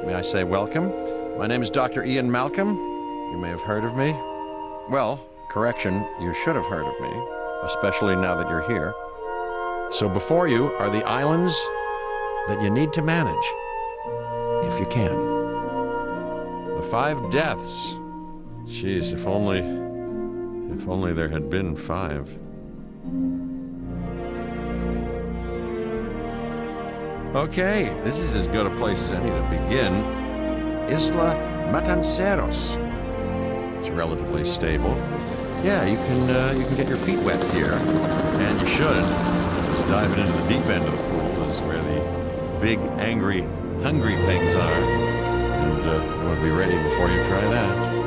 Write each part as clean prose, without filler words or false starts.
may I say welcome? My name is Dr. Ian Malcolm. You may have heard of me. Well, correction, you should have heard of me, especially now that you're here. So before you are the islands that you need to manage, if you can. The 5 deaths. Jeez, if only there had been 5. Okay, this is as good a place as any to begin. Isla Matanceros. It's relatively stable. Yeah, you can get your feet wet here, and you should. Just diving into the deep end of the pool is where the big, angry, hungry things are, and you want to be ready before you try that.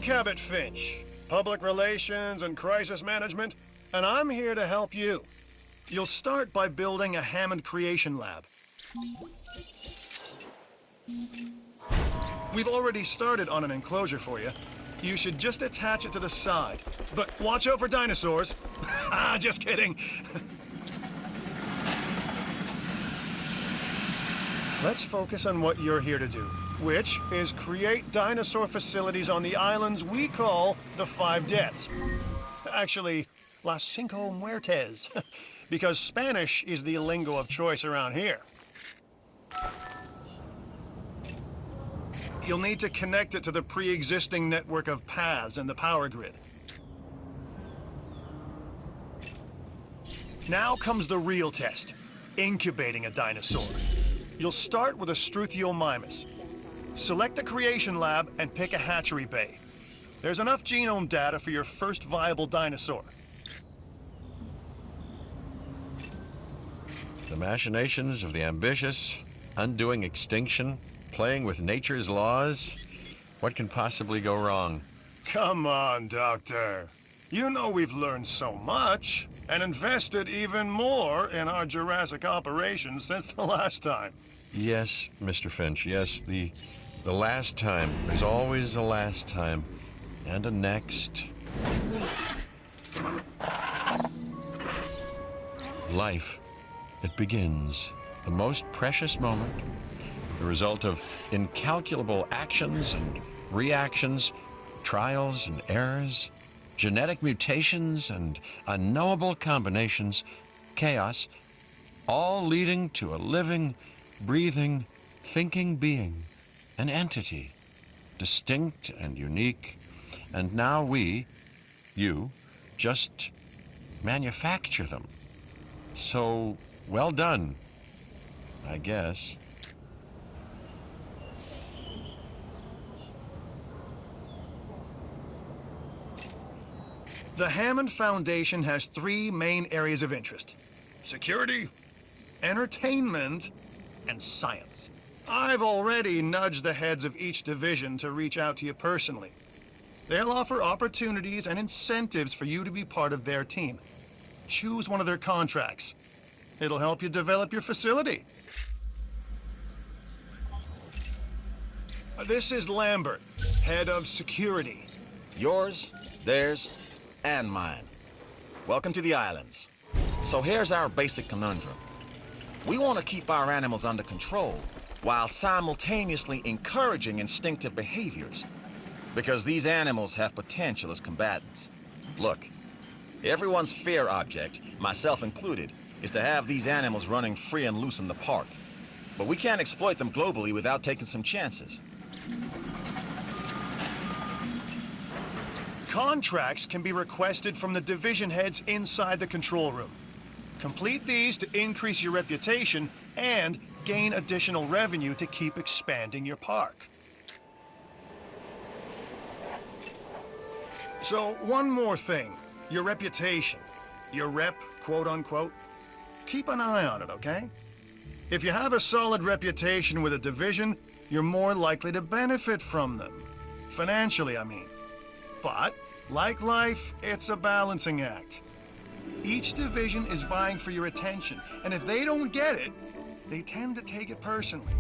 Cabot Finch, Public Relations and Crisis Management, and I'm here to help you. You'll start by building a Hammond Creation Lab. We've already started on an enclosure for you. You should just attach it to the side. But watch out for dinosaurs. Just kidding. Let's focus on what you're here to do, which is create dinosaur facilities on the islands we call the 5 Deaths. Actually, Las Cinco Muertes, because Spanish is the lingo of choice around here. You'll need to connect it to the pre-existing network of paths and the power grid. Now comes the real test, incubating a dinosaur. You'll start with a Struthiomimus. Select the creation lab and pick a hatchery bay. There's enough genome data for your first viable dinosaur. The machinations of the ambitious, undoing extinction, playing with nature's laws. What can possibly go wrong? Come on, Doctor. You know we've learned so much and invested even more in our Jurassic operations since the last time. Yes, Mr. Finch, yes, the last time. There's always a last time. And a next. Life. It begins. The most precious moment. The result of incalculable actions and reactions, trials and errors, genetic mutations and unknowable combinations, chaos, all leading to a living, breathing, thinking being, an entity, distinct and unique, and now we, you, just manufacture them. So, well done, I guess. The Hammond Foundation has 3 main areas of interest: security, entertainment, and science. I've already nudged the heads of each division to reach out to you personally. They'll offer opportunities and incentives for you to be part of their team. Choose one of their contracts. It'll help you develop your facility. This is Lambert, head of security. Yours, theirs, and mine. Welcome to the islands. So here's our basic conundrum. We want to keep our animals under control while simultaneously encouraging instinctive behaviors, because these animals have potential as combatants. Look, everyone's fear object, myself included, is to have these animals running free and loose in the park. But we can't exploit them globally without taking some chances. Contracts can be requested from the division heads inside the control room. Complete these to increase your reputation and gain additional revenue to keep expanding your park. So, one more thing. Your reputation. Your rep, quote-unquote. Keep an eye on it, okay? If you have a solid reputation with a division, you're more likely to benefit from them. Financially, I mean. But, like life, it's a balancing act. Each division is vying for your attention, and if they don't get it, they tend to take it personally.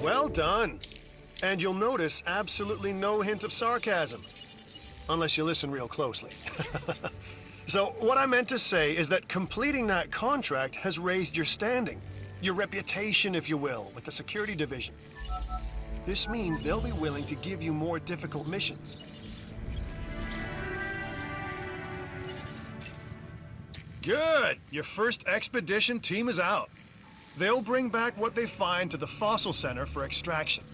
Well done. And you'll notice absolutely no hint of sarcasm, unless you listen real closely. So what I meant to say is that completing that contract has raised your standing, your reputation, if you will, with the security division. This means they'll be willing to give you more difficult missions. Good! Your first expedition team is out. They'll bring back what they find to the fossil center for extraction.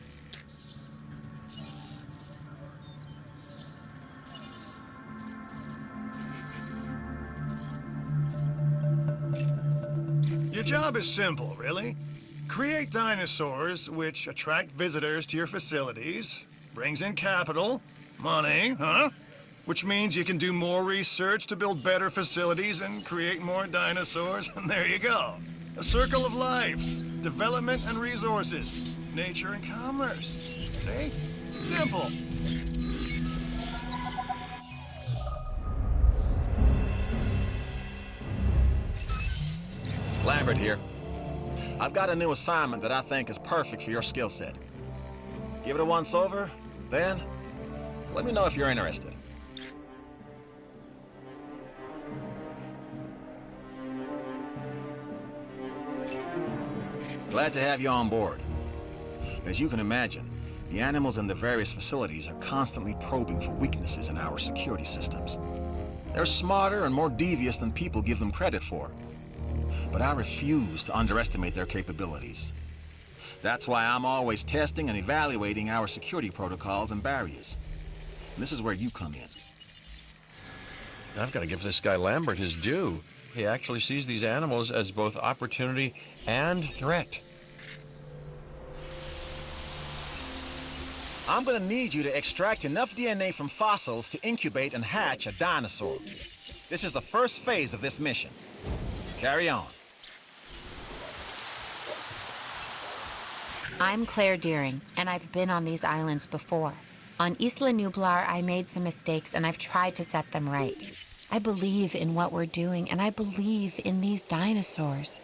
Your job is simple, really. Create dinosaurs which attract visitors to your facilities, brings in capital, money, which means you can do more research to build better facilities and create more dinosaurs, and there you go. A circle of life, development and resources, nature and commerce. See? Simple. Lambert here. I've got a new assignment that I think is perfect for your skill set. Give it a once over, then let me know if you're interested. Glad to have you on board. As you can imagine, the animals in the various facilities are constantly probing for weaknesses in our security systems. They're smarter and more devious than people give them credit for. But I refuse to underestimate their capabilities. That's why I'm always testing and evaluating our security protocols and barriers. And this is where you come in. I've got to give this guy Lambert his due. He actually sees these animals as both opportunity and threat. I'm gonna need you to extract enough DNA from fossils to incubate and hatch a dinosaur. This is the first phase of this mission. Carry on. I'm Claire Deering, and I've been on these islands before. On Isla Nublar, I made some mistakes, and I've tried to set them right. I believe in what we're doing, and I believe in these dinosaurs.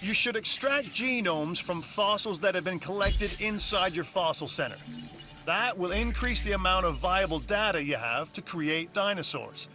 You should extract genomes from fossils that have been collected inside your fossil center. That will increase the amount of viable data you have to create dinosaurs.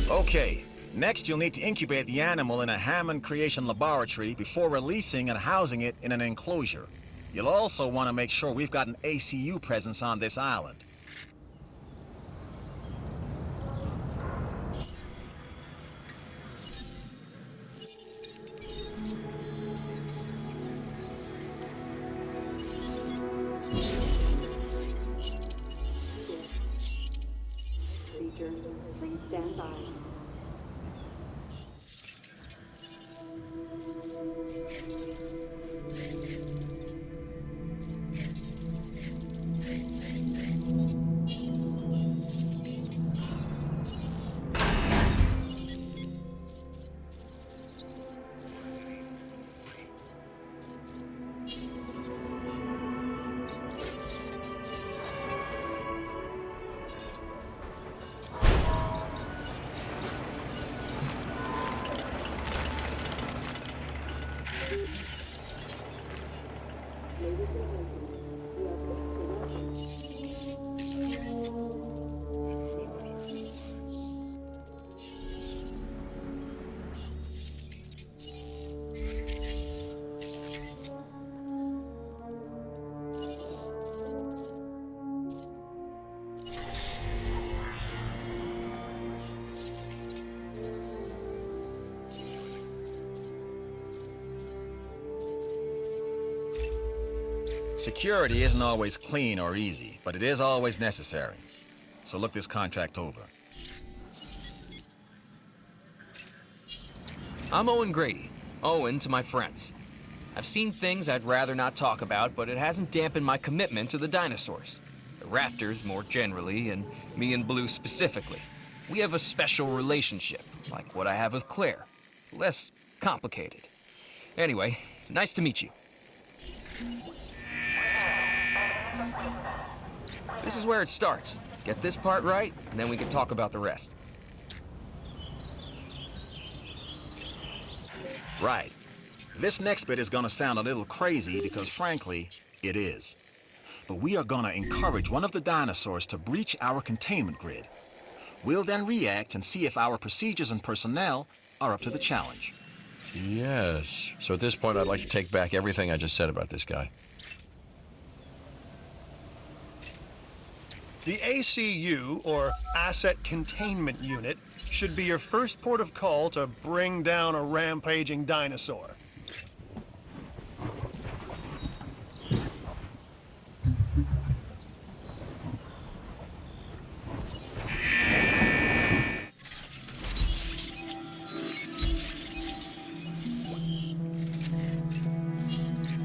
Okay, next you'll need to incubate the animal in a Hammond creation laboratory before releasing and housing it in an enclosure. You'll also want to make sure we've got an ACU presence on this island. Please stand by. Security isn't always clean or easy, but it is always necessary. So look this contract over. I'm Owen Grady. Owen to my friends. I've seen things I'd rather not talk about, but it hasn't dampened my commitment to the dinosaurs. The raptors more generally, and me and Blue specifically. We have a special relationship, like what I have with Claire. Less complicated. Anyway, nice to meet you. This is where it starts. Get this part right, and then we can talk about the rest. Right. This next bit is gonna sound a little crazy because, frankly, it is. But we are gonna encourage one of the dinosaurs to breach our containment grid. We'll then react and see if our procedures and personnel are up to the challenge. Yes. So at this point, I'd like to take back everything I just said about this guy. The ACU, or Asset Containment Unit, should be your first port of call to bring down a rampaging dinosaur.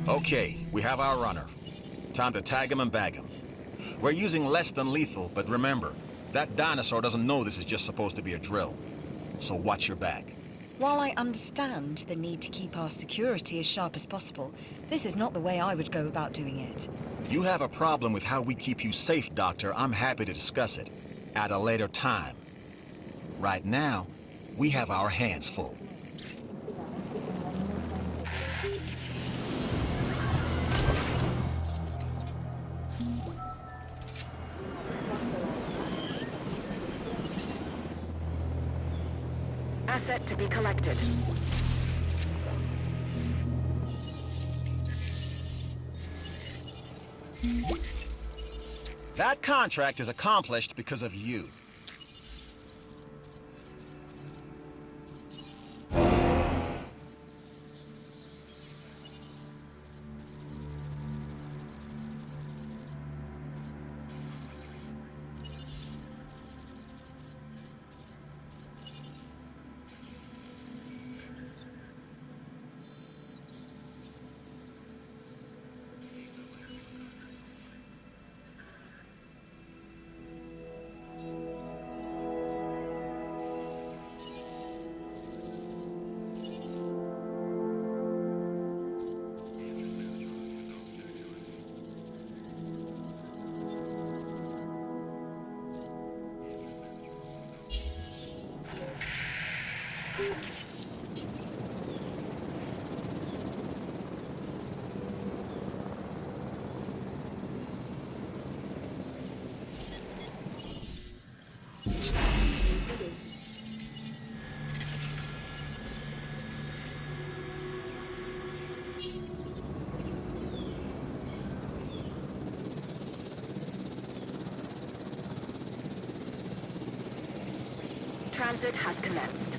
Okay, we have our runner. Time to tag him and bag him. We're using less than lethal, but remember, that dinosaur doesn't know this is just supposed to be a drill. So watch your back. While I understand the need to keep our security as sharp as possible, this is not the way I would go about doing it. You have a problem with how we keep you safe, Doctor. I'm happy to discuss it at a later time. Right now, we have our hands full. Asset to be collected. That contract is accomplished because of you. Transit has commenced.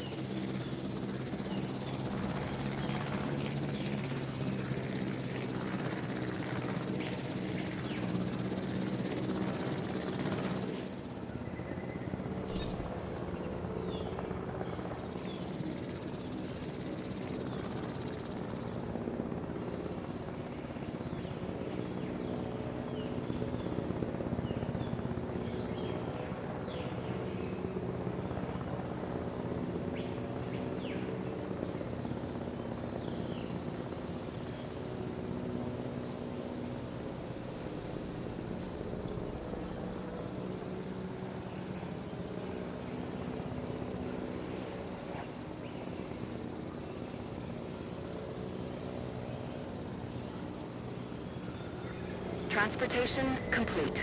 Transportation complete.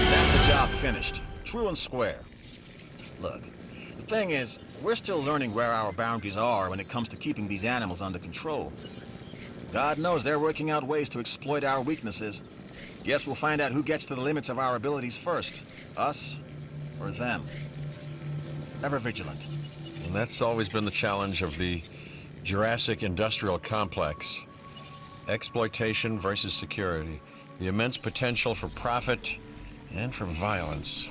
That's the job finished. True and square. Look, the thing is, we're still learning where our boundaries are when it comes to keeping these animals under control. God knows they're working out ways to exploit our weaknesses. Guess we'll find out who gets to the limits of our abilities first. Us or them. Ever vigilant. And that's always been the challenge of the Jurassic industrial complex. Exploitation versus security. The immense potential for profit and for violence.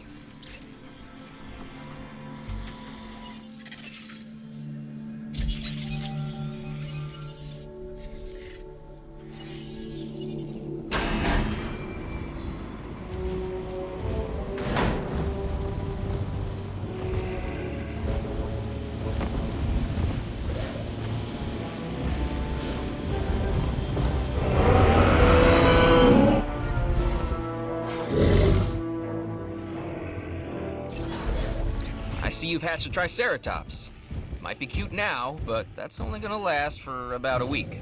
I see you've hatched a Triceratops. Might be cute now, but that's only gonna last for about a week.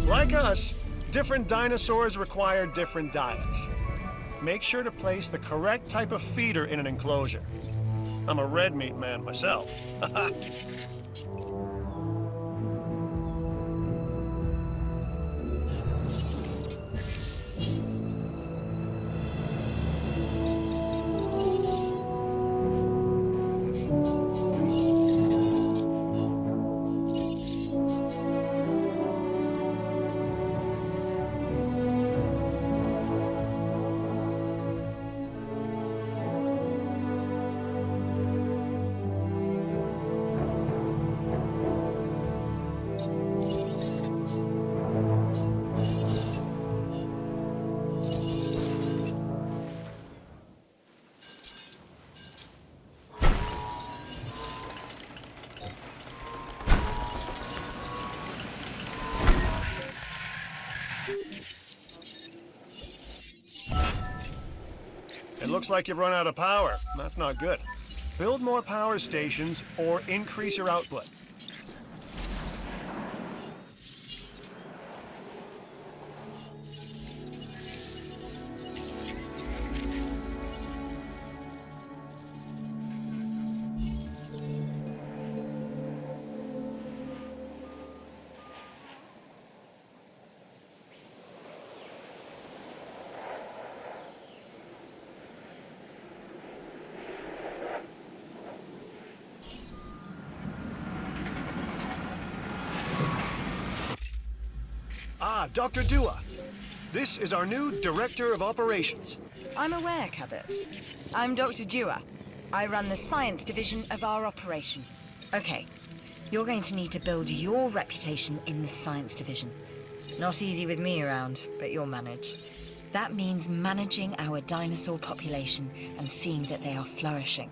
Like us, different dinosaurs require different diets. Make sure to place the correct type of feeder in an enclosure. I'm a red meat man myself. It looks like you've run out of power. That's not good. Build more power stations or increase your output. Ah, Dr. Dua. This is our new Director of Operations. I'm aware, Cabot. I'm Dr. Dua. I run the science division of our operation. Okay, you're going to need to build your reputation in the science division. Not easy with me around, but you'll manage. That means managing our dinosaur population and seeing that they are flourishing.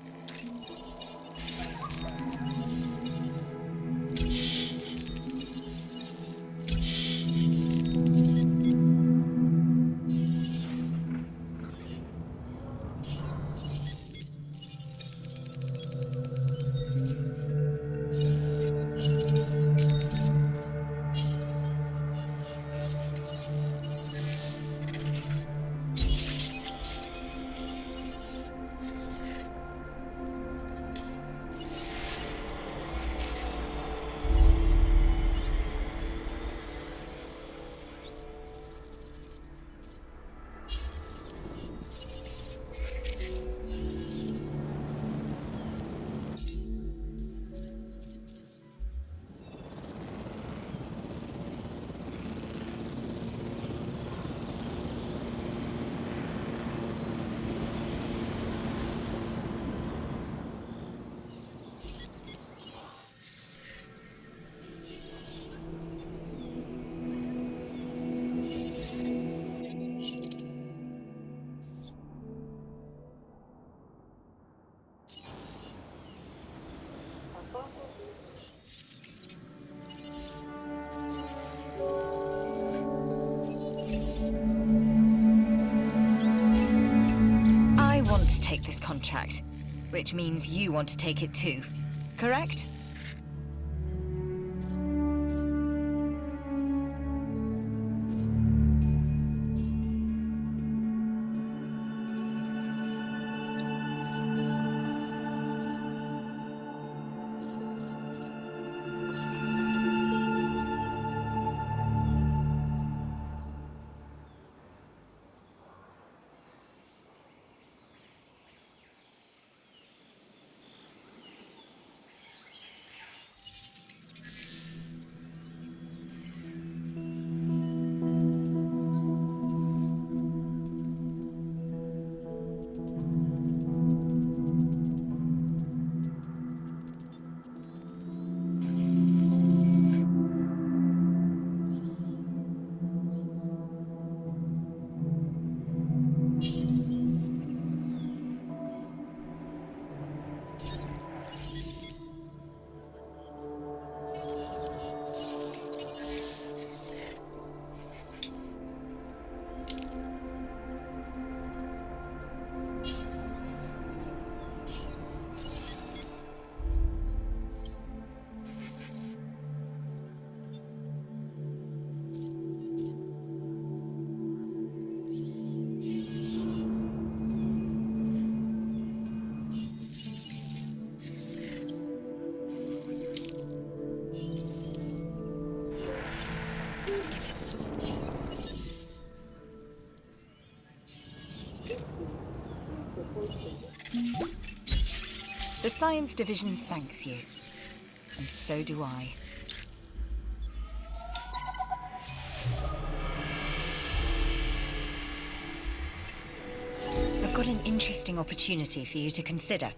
contract, which means you want to take it too, correct? The Science Division thanks you, and so do I. I've got an interesting opportunity for you to consider.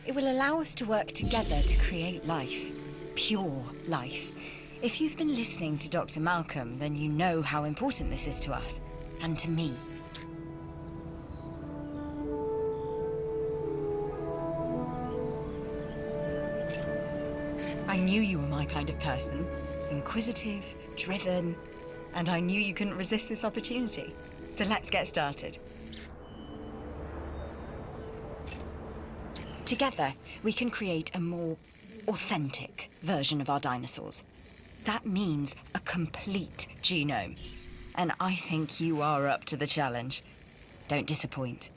It will allow us to work together to create life. Pure life. If you've been listening to Dr. Malcolm, then you know how important this is to us, and to me. I knew you were my kind of person. Inquisitive, driven, and I knew you couldn't resist this opportunity. So let's get started. Together, we can create a more authentic version of our dinosaurs. That means a complete genome. And I think you are up to the challenge. Don't disappoint.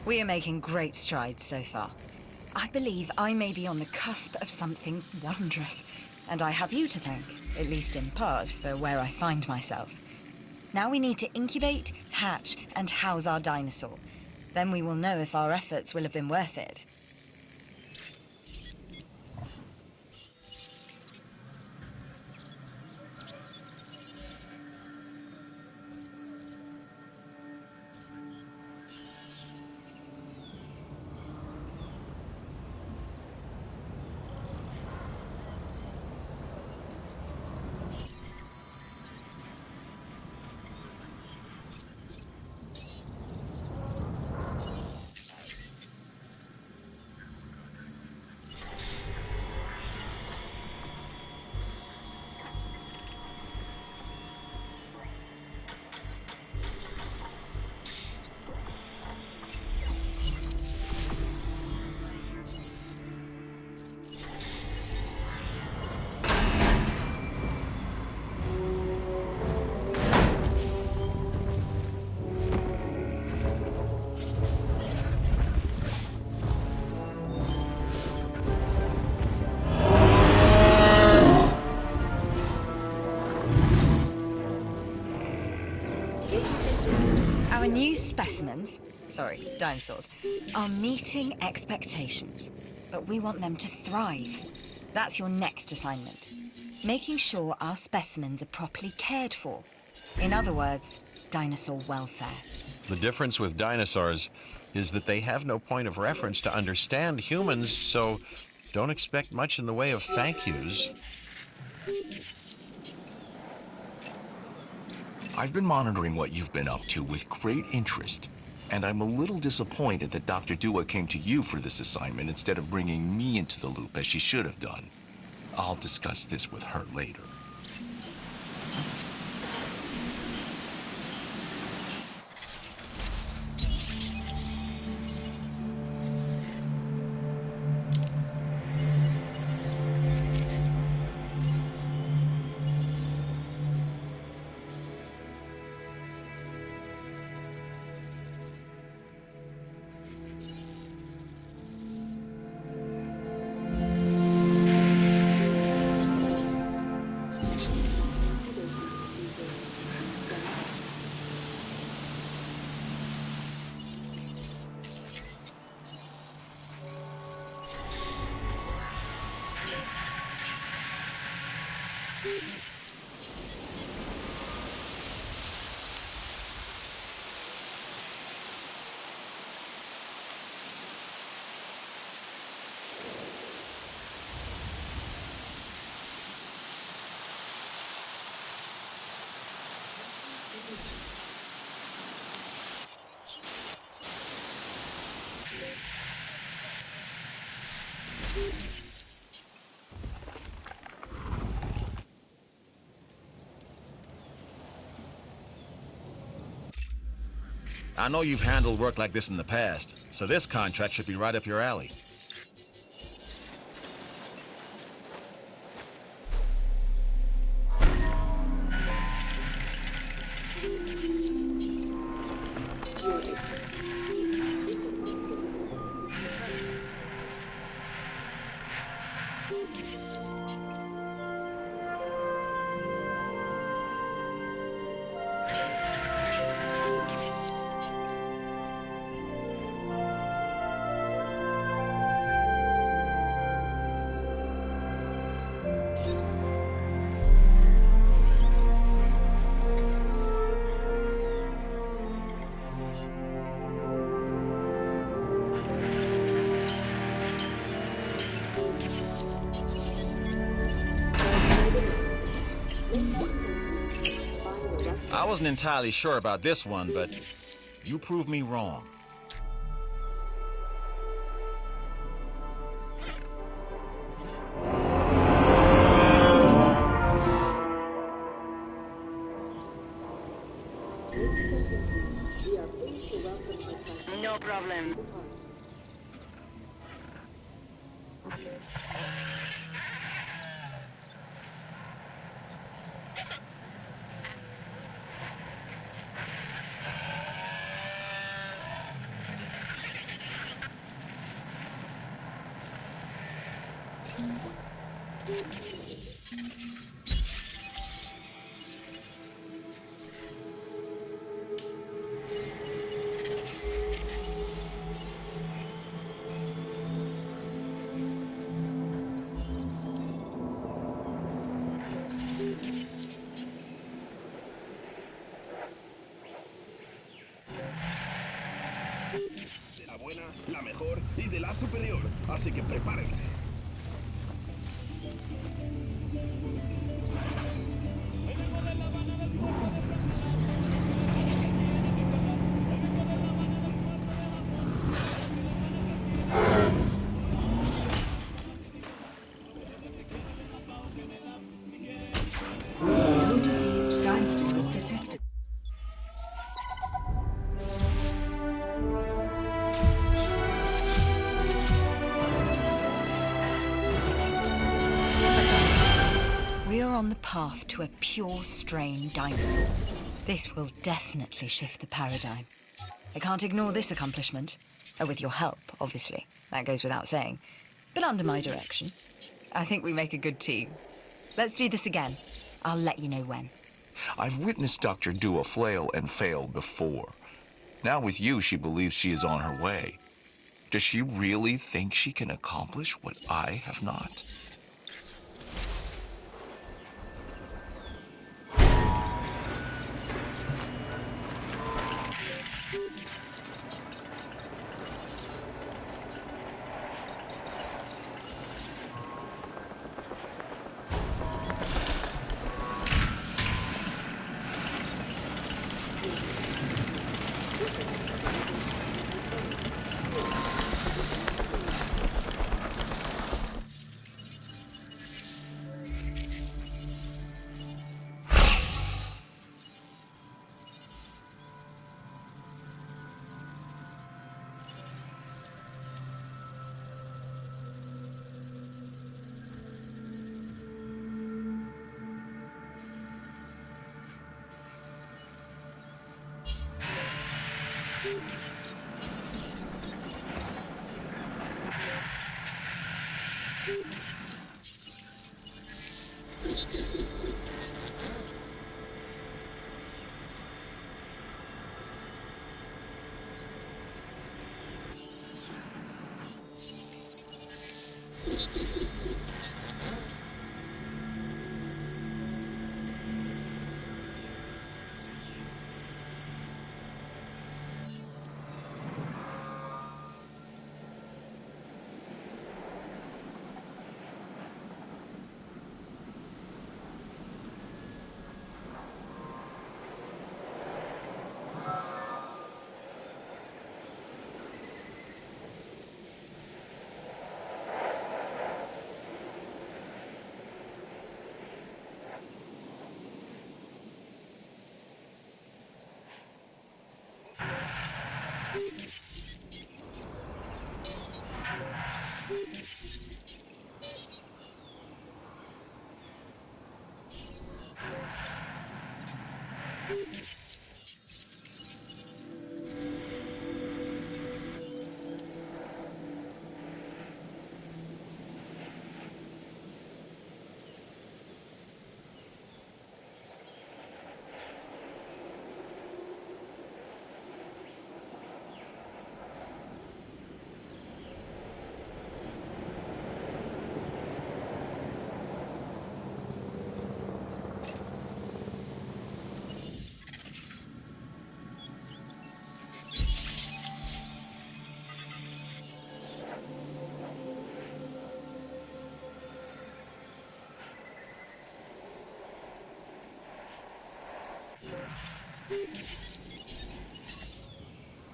We are making great strides so far. I believe I may be on the cusp of something wondrous, and I have you to thank, at least in part, for where I find myself. Now we need to incubate, hatch, and house our dinosaur. Then we will know if our efforts will have been worth it. Our new specimens, dinosaurs, are meeting expectations, but we want them to thrive. That's your next assignment. Making sure our specimens are properly cared for. In other words, dinosaur welfare. The difference with dinosaurs is that they have no point of reference to understand humans, so don't expect much in the way of thank yous. I've been monitoring what you've been up to with great interest, and I'm a little disappointed that Dr. Dua came to you for this assignment instead of bringing me into the loop as she should have done. I'll discuss this with her later. I know you've handled work like this in the past, so this contract should be right up your alley. I wasn't entirely sure about this one, but you proved me wrong. No problem. La buena, la mejor y de la superior. Así que prepárense. No diseased dinosaurs detected. We are on the path to a pure strain dinosaur. This will definitely shift the paradigm. I can't ignore this accomplishment. With your help, obviously. That goes without saying. But under my direction. I think we make a good team. Let's do this again. I'll let you know when. I've witnessed Dr. Dua flail and fail before. Now with you, she believes she is on her way. Does she really think she can accomplish what I have not?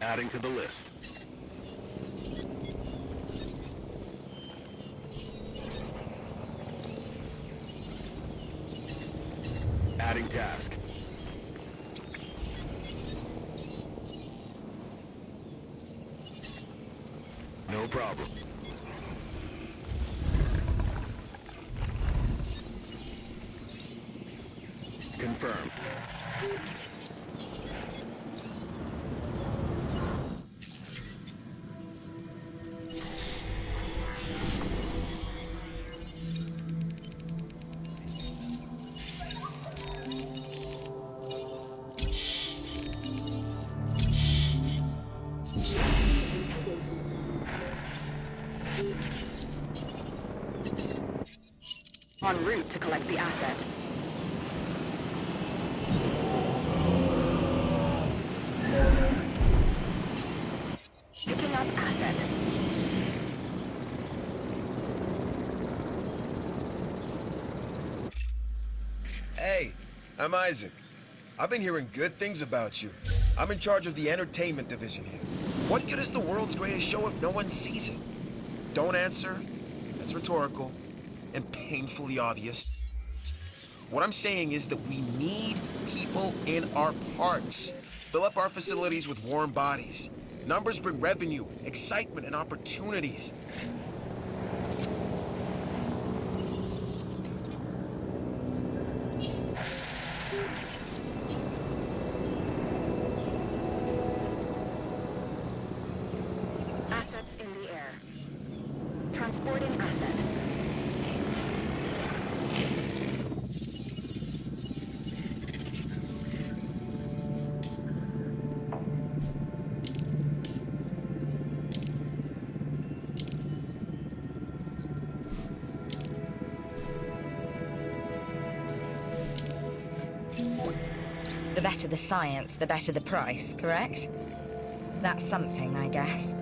Adding to the list. Adding task. No problem. Confirmed. En route to collect the asset. Picking up asset. Hey, I'm Isaac. I've been hearing good things about you. I'm in charge of the entertainment division here. What good is the world's greatest show if no one sees it? Don't answer. That's rhetorical and painfully obvious. What I'm saying is that we need people in our parks. Fill up our facilities with warm bodies. Numbers bring revenue, excitement, and opportunities. Assets in the air. Transporting asset. The better the science, the better the price, correct? That's something, I guess.